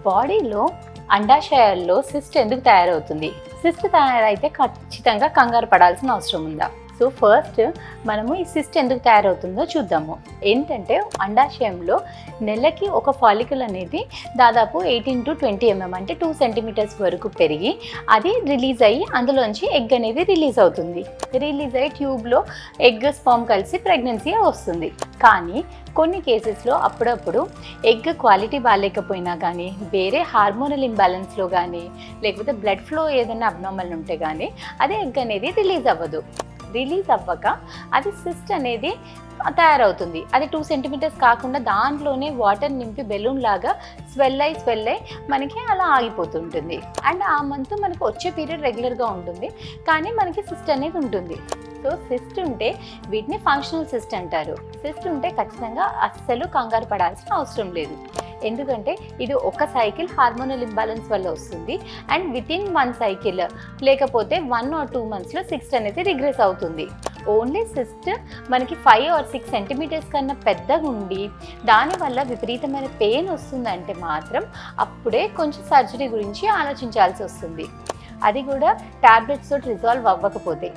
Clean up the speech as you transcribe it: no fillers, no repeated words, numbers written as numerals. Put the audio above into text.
బాడీలో అండాశయాల్లో సిస్ట్ ఎందుకు తయారవుతుంది? సిస్ట్ తయారైతే ఖచ్చితంగా కంగారు పడాల్సిన అవసరం ఉందా? సో ఫస్ట్ మనము ఈ సిస్ట్ ఎందుకు తయారవుతుందో చూద్దాము. ఏంటంటే అండాశయంలో నెలకి ఒక ఫాలికల్ అనేది దాదాపు 18 to 20 mm అంటే 2 centimeters వరకు పెరిగి అది రిలీజ్ అయ్యి అందులోంచి ఎగ్ అనేది రిలీజ్ అవుతుంది. రిలీజ్ అయ్యి ట్యూబ్లో ఎగ్ స్పర్మ్ కలిసి ప్రెగ్నెన్సీ వస్తుంది. కానీ కొన్ని కేసెస్లో అప్పుడప్పుడు ఎగ్ క్వాలిటీ బాగాలేకపోయినా కానీ, వేరే హార్మోనల్ ఇంబ్యాలెన్స్లో కానీ, లేకపోతే బ్లడ్ ఫ్లో ఏదైనా అబ్నార్మల్ ఉంటే కానీ అది ఎగ్ అనేది రిలీజ్ అవ్వదు. రిలీజ్ అవ్వక అది సిస్ట్ అనేది తయారవుతుంది. అది 2 centimeters కాకుండా దాంట్లోనే వాటర్ నింపి బెలూన్ లాగా స్వెల్ అయ్యి మనకి అలా ఆగిపోతుంటుంది. అండ్ ఆ మంత్ మనకు వచ్చే పీరియడ్ రెగ్యులర్గా ఉంటుంది, కానీ మనకి సిస్ట్ అనేది ఉంటుంది. సో సిస్ట్ ఉంటే వీటిని ఫంక్షనల్ సిస్ట్ అంటారు. సిస్ట్ ఉంటే ఖచ్చితంగా అస్సలు కంగారు పడాల్సిన అవసరం లేదు. ఎందుకంటే ఇది ఒక సైకిల్ హార్మోనల్ ఇంబ్యాలెన్స్ వల్ల వస్తుంది. అండ్ వితిన్ 1 cycle లేకపోతే 1 or 2 monthsలో సిస్ట్ అనేది రిగ్రెస్ అవుతుంది. ఓన్లీ సిస్ట్ మనకి 5 or 6 centimeters కన్నా పెద్దగా ఉండి దానివల్ల విపరీతమైన పెయిన్ వస్తుందంటే మాత్రం అప్పుడే కొంచెం సర్జరీ గురించి ఆలోచించాల్సి వస్తుంది. అది కూడా టాబ్లెట్స్ తోటి రిజాల్వ్ అవ్వకపోతే.